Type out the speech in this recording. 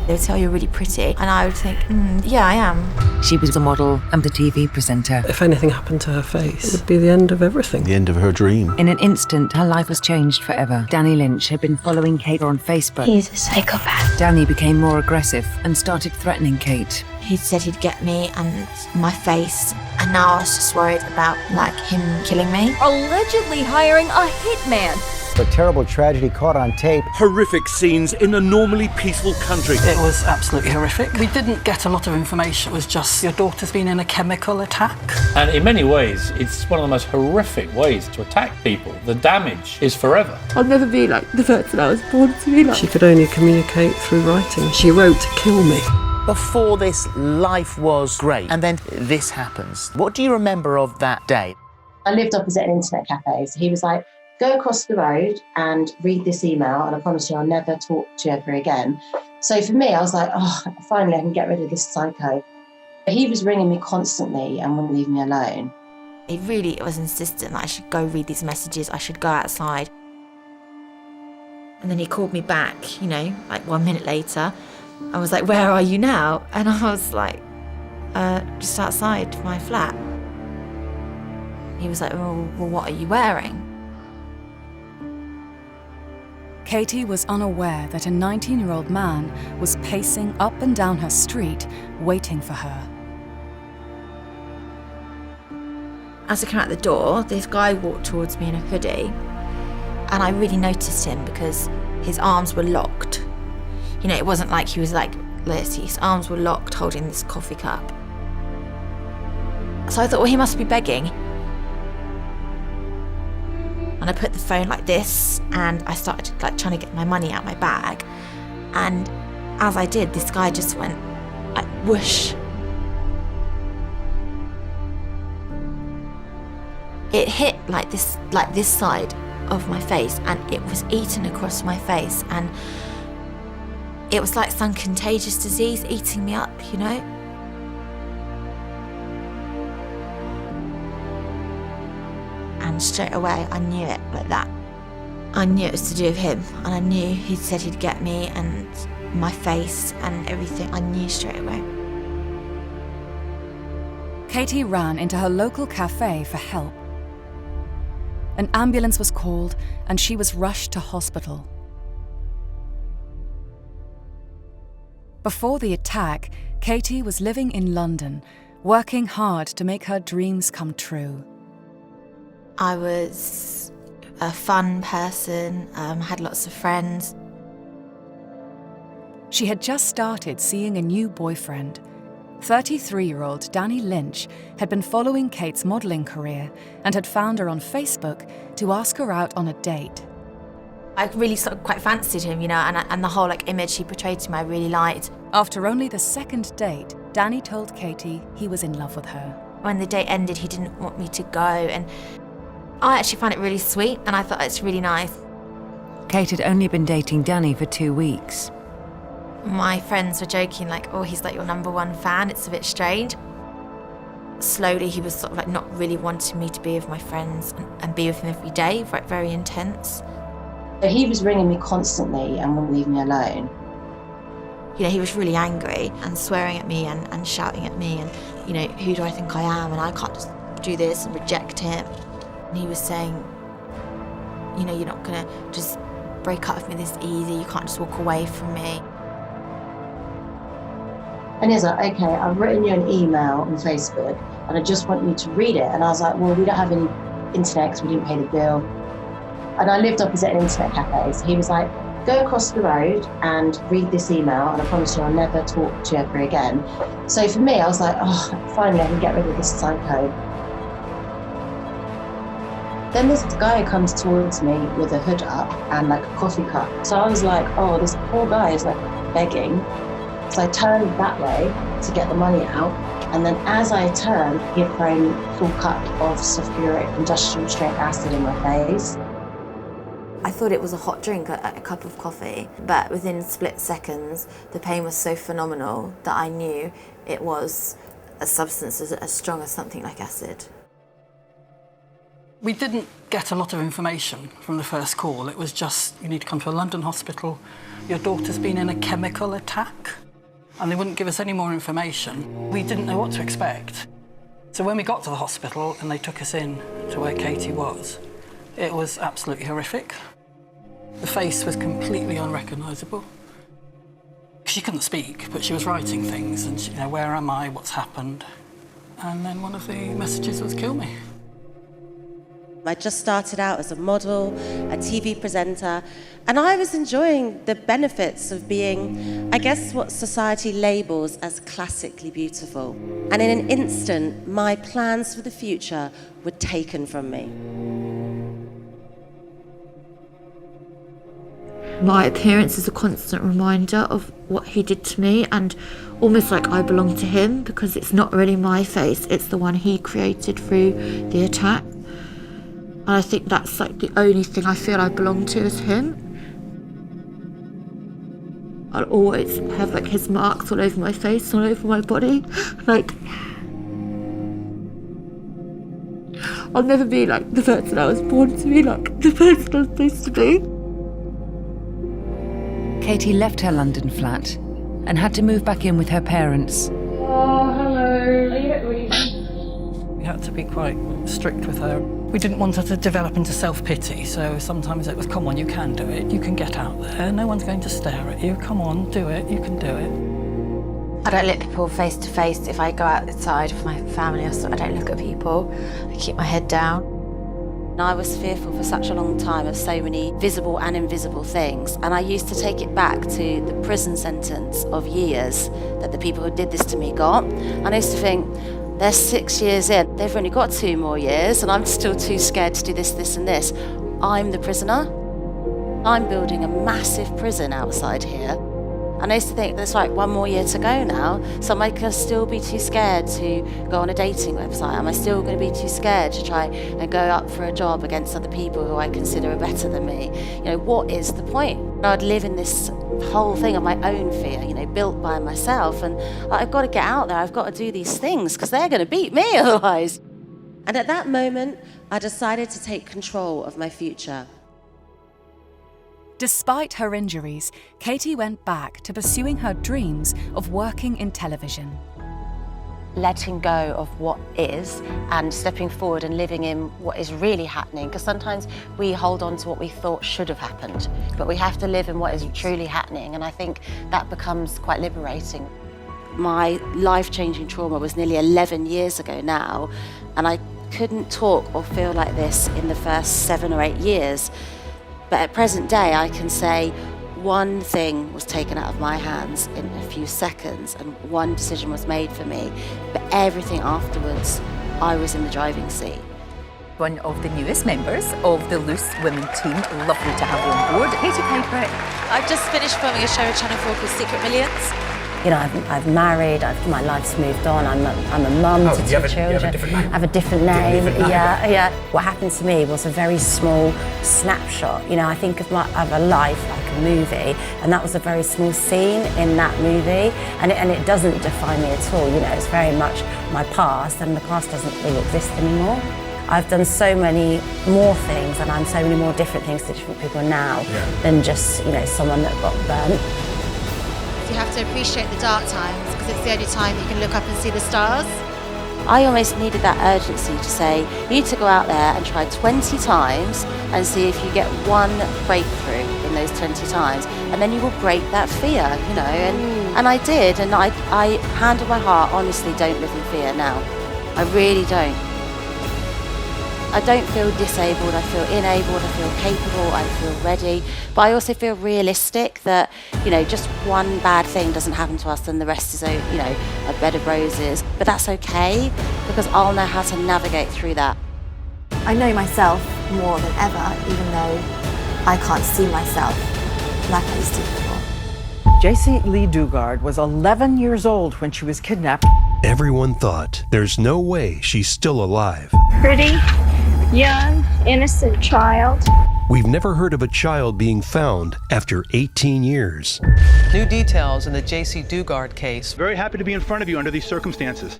They would say, oh, you're really pretty. And I would think, yeah, I am. She was a model and a TV presenter. If anything happened to her face, it would be the end of everything. The end of her dream. In an instant, her life was changed forever. Danny Lynch had been following Kate on Facebook. He's a psychopath. Danny became more aggressive and started threatening Kate. He said he'd get me and my face. And now I was just worried about, him killing me. Allegedly hiring a hitman. A terrible tragedy caught on tape. Horrific scenes in a normally peaceful country. It was absolutely horrific. We didn't get a lot of information. It was just your daughter's been in a chemical attack. And in many ways, it's one of the most horrific ways to attack people. The damage is forever. I'll never be like the person I was born to be like. She could only communicate through writing. She wrote to kill me. Before this, life was great, and then this happens. What do you remember of that day? I lived opposite an internet cafe, so he was like, go across the road and read this email, and I promise you I'll never talk to you ever again. So for me, I was like, oh, finally I can get rid of this psycho. He was ringing me constantly and wouldn't leave me alone. He really was insistent that I should go read these messages, I should go outside. And then he called me back, 1 minute later. I was like, where are you now? And I was like, just outside my flat. He was like, well, what are you wearing? Katie was unaware that a 19-year-old man was pacing up and down her street, waiting for her. As I came out the door, this guy walked towards me in a hoodie, and I really noticed him because his arms were locked. It wasn't like he was like this, his arms were locked holding this coffee cup. So I thought, well, he must be begging. And I put the phone like this, and I started trying to get my money out my bag. And as I did, this guy just went whoosh. It hit this side of my face, and it was eaten across my face, and it was like some contagious disease eating me up, And straight away, I knew it like that. I knew it was to do with him, and I knew he said he'd get me and my face and everything. I knew straight away. Katie ran into her local cafe for help. An ambulance was called, and she was rushed to hospital. Before the attack, Katie was living in London, working hard to make her dreams come true. I was a fun person, had lots of friends. She had just started seeing a new boyfriend. 33-year-old Danny Lynch had been following Kate's modelling career and had found her on Facebook to ask her out on a date. I really quite fancied him, and the whole image he portrayed to me I really liked. After only the second date, Danny told Katie he was in love with her. When the date ended, he didn't want me to go, and I actually found it really sweet, and I thought it's really nice. Kate had only been dating Danny for 2 weeks. My friends were joking, oh, he's your number one fan, it's a bit strange. Slowly, he was not really wanting me to be with my friends and be with him every day, very intense. So he was ringing me constantly and wouldn't leave me alone. He was really angry and swearing at me and shouting at me and, who do I think I am, and I can't just do this and reject him. And he was saying, you're not gonna just break up with me this easy, you can't just walk away from me. And he's like, okay, I've written you an email on Facebook and I just want you to read it. And I was like, well, we don't have any internet because we didn't pay the bill. And I lived opposite an internet cafe. So he was like, go across the road and read this email, and I promise you I'll never talk to you ever again. So for me, I was like, oh, finally I can get rid of this psycho. Then this guy comes towards me with a hood up and a coffee cup. So I was like, oh, this poor guy is begging. So I turned that way to get the money out. And then as I turned, he had thrown a full cup of sulfuric industrial strength acid in my face. I thought it was a hot drink, a cup of coffee, but within split seconds, the pain was so phenomenal that I knew it was a substance as strong as something like acid. We didn't get a lot of information from the first call. It was just, you need to come to a London hospital. Your daughter's been in a chemical attack. And they wouldn't give us any more information. We didn't know what to expect. So when we got to the hospital and they took us in to where Katie was, it was absolutely horrific. The face was completely unrecognizable. She couldn't speak, but she was writing things and, she, where am I, what's happened? And then one of the messages was, kill me. I just started out as a model, a TV presenter, and I was enjoying the benefits of being, I guess, what society labels as classically beautiful. And in an instant, my plans for the future were taken from me. My appearance is a constant reminder of what he did to me, and almost like I belong to him, because it's not really my face, it's the one he created through the attack. And I think that's like the only thing I feel I belong to is him. I'll always have like his marks all over my face, all over my body. Like, I'll never be like the person I was born to be, like the person I was supposed to be. Katie left her London flat and had to move back in with her parents. Oh, hello. Are you ready? We had to be quite strict with her. We didn't want her to develop into self-pity, so sometimes it was, come on, you can do it, you can get out there, no one's going to stare at you, come on, do it, you can do it. I don't look people face to face. If I go outside with my family or so, I don't look at people. I keep my head down. And I was fearful for such a long time of so many visible and invisible things, and I used to take it back to the prison sentence of years that the people who did this to me got. And I used to think, they're 6 years in, they've only got 2 more years, and I'm still too scared to do this, this, and this. I'm the prisoner. I'm building a massive prison outside here. And I used to think, there's like 1 more year to go now, so am I going to still be too scared to go on a dating website? Am I still going to be too scared to try and go up for a job against other people who I consider are better than me? What is the point? I'd live in this whole thing of my own fear, built by myself, and I've got to get out there, I've got to do these things, because they're going to beat me otherwise. And at that moment, I decided to take control of my future. Despite her injuries, Katie went back to pursuing her dreams of working in television. Letting go of what is and stepping forward and living in what is really happening, because sometimes we hold on to what we thought should have happened, but we have to live in what is truly happening, and I think that becomes quite liberating. My life-changing trauma was nearly 11 years ago now, and I couldn't talk or feel like this in the first 7 or 8 years. But at present day, I can say one thing was taken out of my hands in a few seconds, and one decision was made for me. But everything afterwards, I was in the driving seat. One of the newest members of the Loose Women team. Lovely to have you on board. Katie Piper. I've just finished filming a show at Channel 4 called Secret Millions. I've married, my life's moved on, I'm a mum to 2 children. You have a different name. I have a different name. Yeah. What happened to me was a very small snapshot. I think of a life like a movie, and that was a very small scene in that movie, and it doesn't define me at all. It's very much my past, and the past doesn't really exist anymore. I've done so many more things, and I'm so many more different things to different people now than just someone that got burnt. You have to appreciate the dark times, because it's the only time you can look up and see the stars. I almost needed that urgency to say, you need to go out there and try 20 times and see if you get one breakthrough in those 20 times, and then you will break that fear, and I did, and I hand on my heart, honestly don't live in fear now. I really don't. I don't feel disabled, I feel enabled, I feel capable, I feel ready, but I also feel realistic that, just one bad thing doesn't happen to us and the rest is, a bed of roses. But that's okay, because I'll know how to navigate through that. I know myself more than ever, even though I can't see myself like I used to before. JC Lee Dugard was 11 years old when she was kidnapped. Everyone thought there's no way she's still alive. Pretty, young, innocent child. We've never heard of a child being found after 18 years. New details in the JC Dugard case. Very happy to be in front of you under these circumstances.